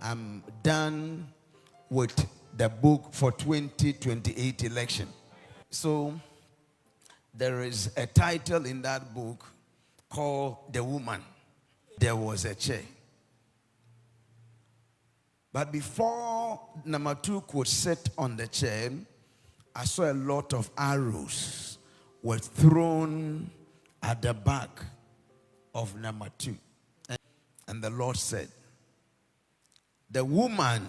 I'm done with the book for 2028 election. So there is a title in that book called The Woman. There was a chair. But before number 2 could sit on the chair, I saw a lot of arrows were thrown at the back of number 2. And the Lord said, the woman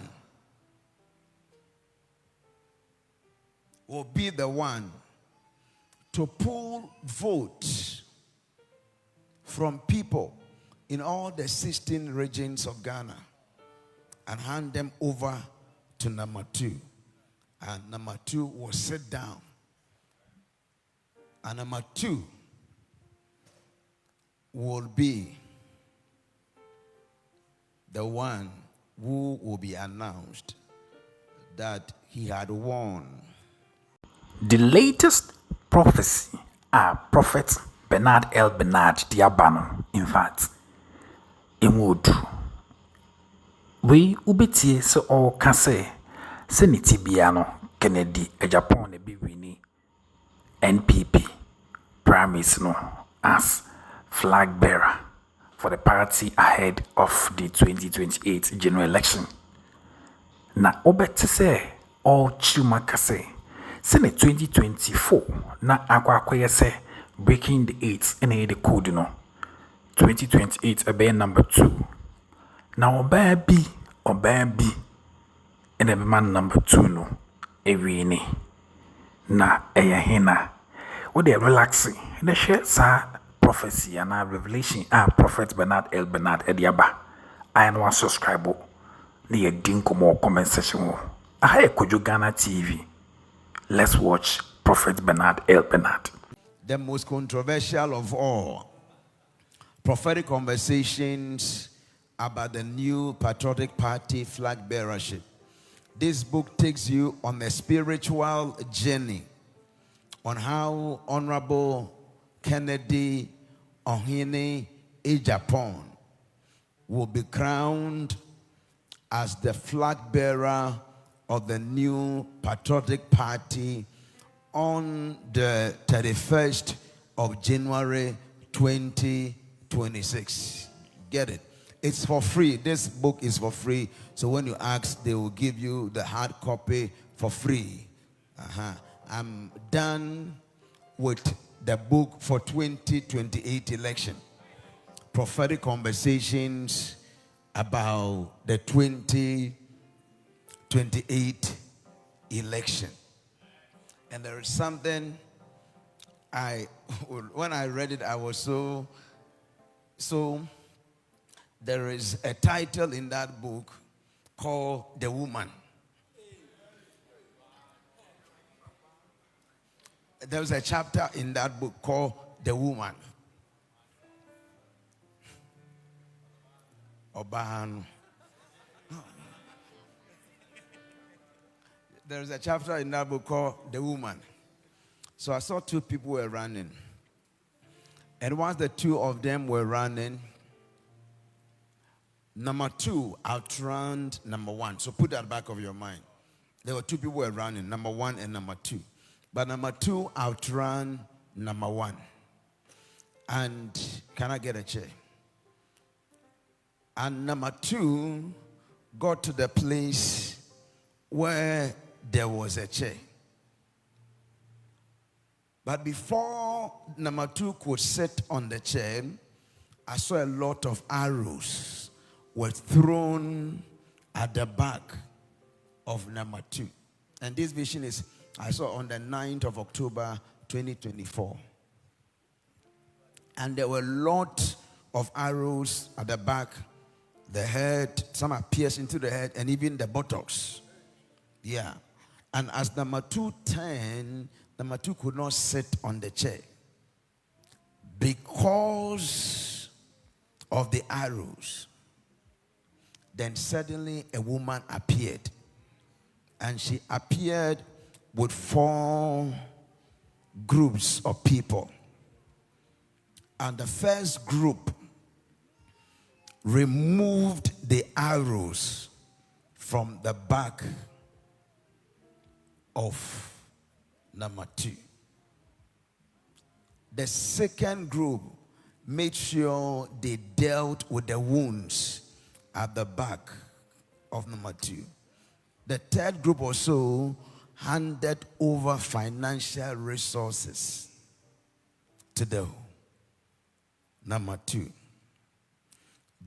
will be the one to pull votes from people in all the 16 regions of Ghana and hand them over to number 2. And number 2 will sit down. And number 2 will be the one who will be announced that he had won. The latest prophecy Prophet Bernard Elbenard Diabano, in fact, in wood. We ubetie so all can say, Senitibiano, Kennedy, Agyapong, be winning NPP primaries no as flag bearer for the party ahead of the 2028 general election. Na obete say all chuma kase Senate 2024 na akwakoye say breaking the 8 in the code no 2028 ebe number 2 na oba bi in a man number 2 no ewini na hina what they relaxing the share sa prophecy and revelation Prophet Bernard Elbenard Ediaba I know subscribe near dinko more comment section I Kojo Ghana TV. Let's watch Prophet Bernard Elbenard. The most controversial of all, prophetic conversations about the new patriotic party flag bearership. This book takes you on a spiritual journey on how Honorable Kennedy Ohene Agyapong will be crowned as the flag bearer of the new patriotic party on the 31st of January 2026. Get it? It's for free. This book is for free. So when you ask, they will give you the hard copy for free. I'm done with the book for 2028 election. Prophetic conversations about the 2028 election. And there is something when I read it, I was so there is a title in that book called The Woman. There was a chapter in that book called The Woman. Oban. There's a chapter in that book called The Woman. So I saw 2 people were running. And once the 2 of them were running, number 2 outran number 1. So put that back of your mind. There were 2 people were running, number 1 and number 2. But number 2 outran number 1. And can I get a chair? And number 2 got to the place where there was a chair. But before number 2 could sit on the chair, I saw a lot of arrows were thrown at the back of number 2. And this vision is, I saw on the 9th of October, 2024. And there were a lot of arrows at the back, the head, some are pierced into the head, and even the buttocks. Yeah. And as number 2 turned, number 2 could not sit on the chair because of the arrows. Then suddenly a woman appeared. And she appeared with 4 groups of people. And the first group removed the arrows from the back of number 2. The second group made sure they dealt with the wounds at the back of number 2. The third group also handed over financial resources to the number 2.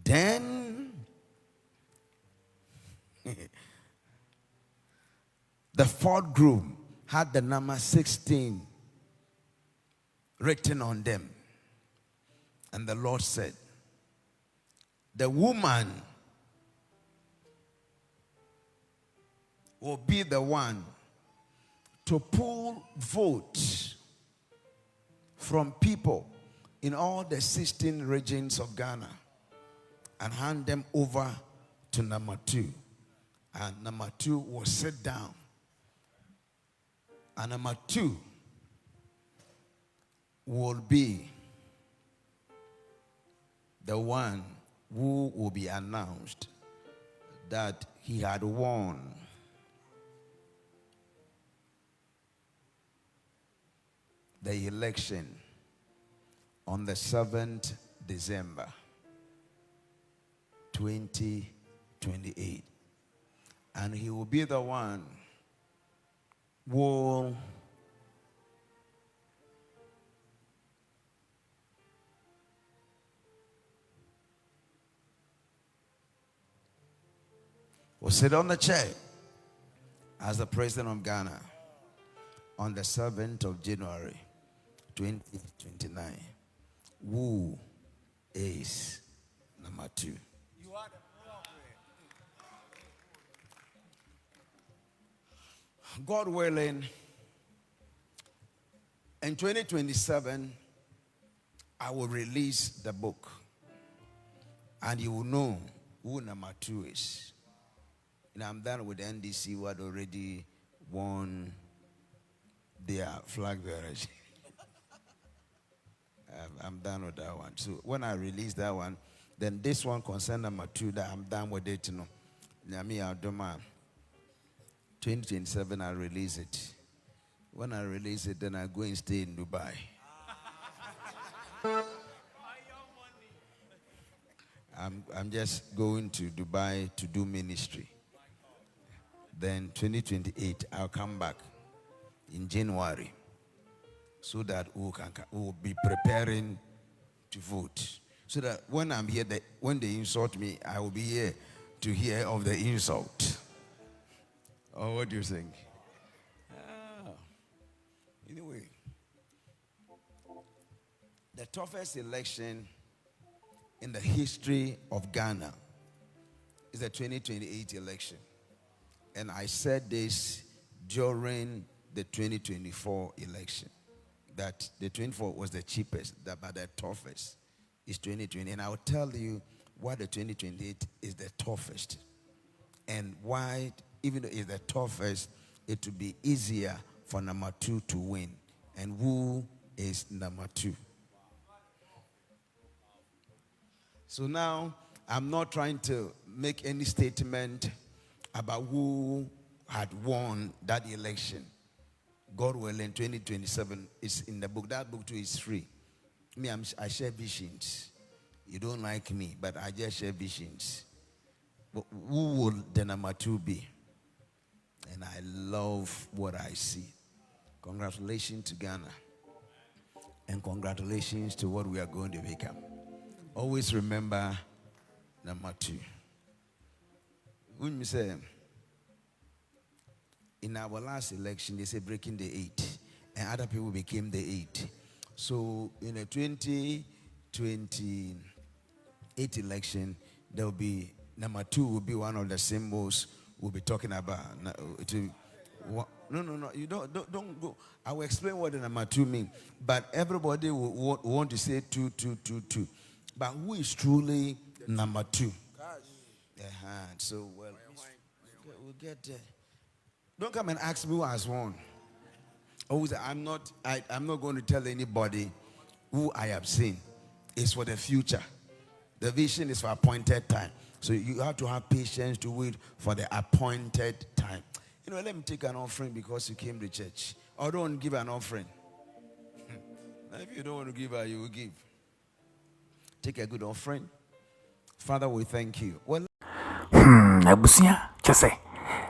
Then the fourth group had the number 16 written on them. And the Lord said, the woman will be the one to pull votes from people in all the 16 regions of Ghana and hand them over to number 2. And number 2 will sit down. And number 2 will be the one who will be announced that he had won the election on the 7th December 2028. And he will be the one who will sit on the chair as the president of Ghana on the 7th of January 2029. Who is number 2? God willing, in 2027, I will release the book, and you will know who number 2 is. And I'm done with the NDC who had already won their flag bearers. I'm done with that one. So when I release that one, then this one concern number 2 that I'm done with it. I don't mind. 2027, I release it. When I release it, then I go and stay in Dubai. I'm just going to Dubai to do ministry. Then 2028, I'll come back in January so that we'll be preparing to vote. So that when I'm here, when they insult me, I will be here to hear of the insult. Oh, what do you think? Anyway, the toughest election in the history of Ghana is the 2028 election. And I said this during the 2024 election, that the 24 was the cheapest, but the toughest is 2020. And I'll tell you why the 2028 is the toughest. And why, even though it's the toughest, it will be easier for number 2 to win. And who is number 2? So now, I'm not trying to make any statement about who had won that election. God willing, 2027 is in the book. That book too is free. Me, I share visions. You don't like me, but I just share visions. But who will the number 2 be? And I love what I see. Congratulations to Ghana. And congratulations to what we are going to become. Always remember number 2. When you say, in our last election, they say breaking the 8, and other people became the 8. So in a 2028 election, there will be number 2 will be one of the symbols we'll be talking about. No. You don't go. I will explain what the number 2 means. But everybody will want to say 2, 2, 2, 2. But who is truly number 2? So we'll get there. Don't come and ask me who has won. I'm not going to tell anybody who I have seen. It's for the future. The vision is for appointed time. So you have to have patience to wait for the appointed time. Let me take an offering because you came to church. Or don't give an offering. If you don't want to give, you will give. Take a good offering. Father, we thank you. Well, Abusia, just say,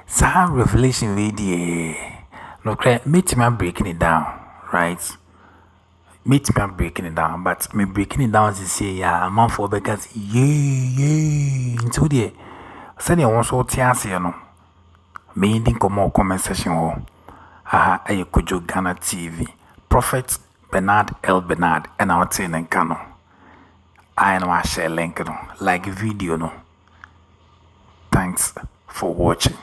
some revelation video. No, meet me breaking it down, right? Meet me breaking it down, but me breaking it down is say, yeah, a month for because, into the said you want so tears, me didn't come more comment section. Aha, I could Ghana TV, Prophet Bernard Elbenard, and our tin and cano. I know I share link, like video, no. Thanks for watching.